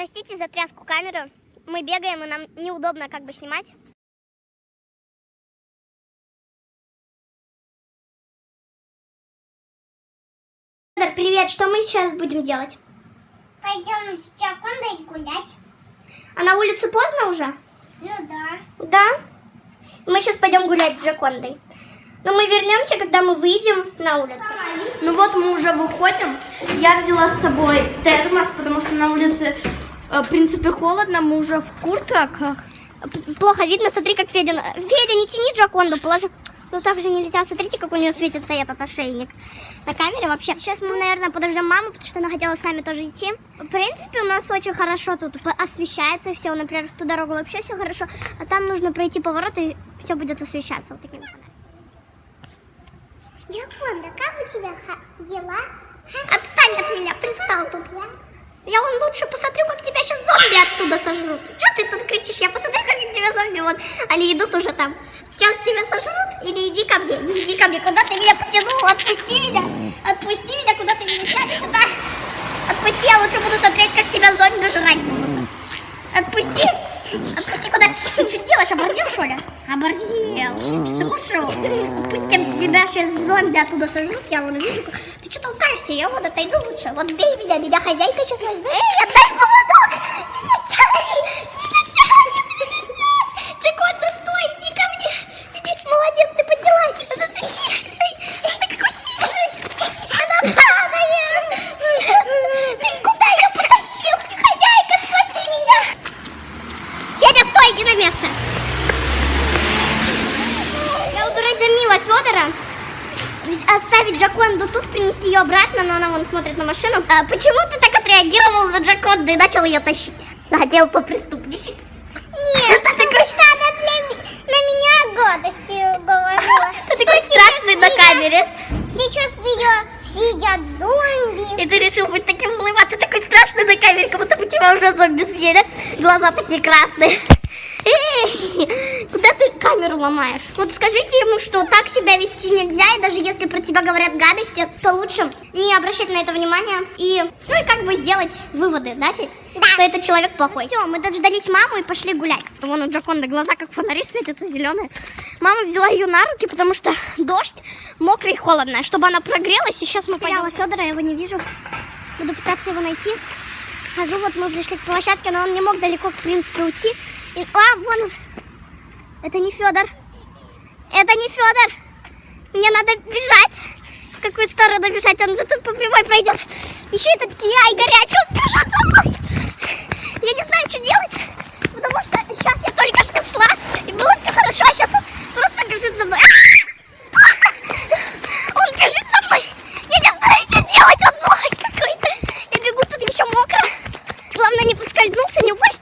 Простите за тряску камеры. Мы бегаем, и нам неудобно как бы снимать. Привет, что мы сейчас будем делать? Пойдем с Джакондой гулять. А на улице поздно уже? Ну да. Да? Мы сейчас пойдем гулять с Джакондой. Но мы вернемся, когда мы выйдем на улицу. Ну вот мы уже выходим. Я взяла с собой термос, потому что на улице, в принципе, холодно. Мы уже в куртках. Плохо видно, смотри, как Федя. Федя, не тяни Джаконду, положи. Ну так же нельзя. Смотрите, как у нее светится этот ошейник на камере вообще. Сейчас мы, наверное, подождем маму, потому что она хотела с нами тоже идти. В принципе, у нас очень хорошо тут освещается все. Например, в ту дорогу вообще все хорошо. А там нужно пройти поворот, и все будет освещаться вот таким фонарем. Джаконда, как у тебя дела? Отстань от меня, пристал тут. Я вон лучше посмотрю, как тебя сейчас зомби оттуда сожрут. Что ты тут кричишь? Я посмотрю, как тебя зомби, вот они идут уже там. Сейчас тебя сожрут, или иди ко мне, не иди ко мне. Куда ты меня потянул? Отпусти меня, куда ты меня тянешь сюда. Отпусти, я лучше буду смотреть, как тебя зомби жрать будут. Отпусти, куда ты что делаешь, оборзел, что ли? Оборзел, слушай, отпусти, тебя сейчас зомби оттуда сожрут, я вон вижу. Ты что толкаешься, я вот отойду лучше. Вот бей меня хозяйка сейчас возьмет. Эй, отдай поводок, меня тянет. Джаконда, стой, иди ко мне. Иди, молодец, ты поднялась. Ты какой сильный. Она падает. Ты куда ее потащил? Хозяйка, спаси меня. Федя, стой, иди на место. Я удоразумела Федора оставить Джаконду тут, принести ее обратно, но она вон смотрит на машину. Почему ты так отреагировал на Джаконду и начал ее тащить? Хотел попреступничать? Нет, потому что она на меня гадости говорила. Ты такой страшный на камере. Сейчас меня съедят зомби. И ты решил быть таким злым, а ты такой страшный на камере, как будто бы тебя уже зомби съели. Глаза такие красные. Эй, куда ты камеру ломаешь? Вот скажите ему, что так себя вести нельзя, и даже если про тебя говорят гадости, то лучше не обращать на это внимания. И, ну и как бы сделать выводы, да, Федь? Да. Что этот человек плохой. Все, мы дождались маму и пошли гулять. Вон у Джаконды глаза как фонари светятся зеленые. Мама взяла ее на руки, потому что дождь мокрый и холодно, чтобы она прогрелась. И сейчас мы пойдем. Федора, я его не вижу. Буду пытаться его найти. Хожу, вот мы пришли к площадке, но он не мог далеко, в принципе, уйти. Вон он. Это не Федор. Это не Федор. Мне надо бежать. В какую сторону бежать? Он же тут по прямой пройдет. Еще этот чай горячий, он бежит за мной. Я не знаю, что делать. Потому что сейчас я только что шла, и было все хорошо, а сейчас он просто бежит за мной. Он бежит за мной. Я не знаю, что делать. Он злой какой-то. Я бегу, тут еще мокро. Главное, не поскользнуться, не упасть.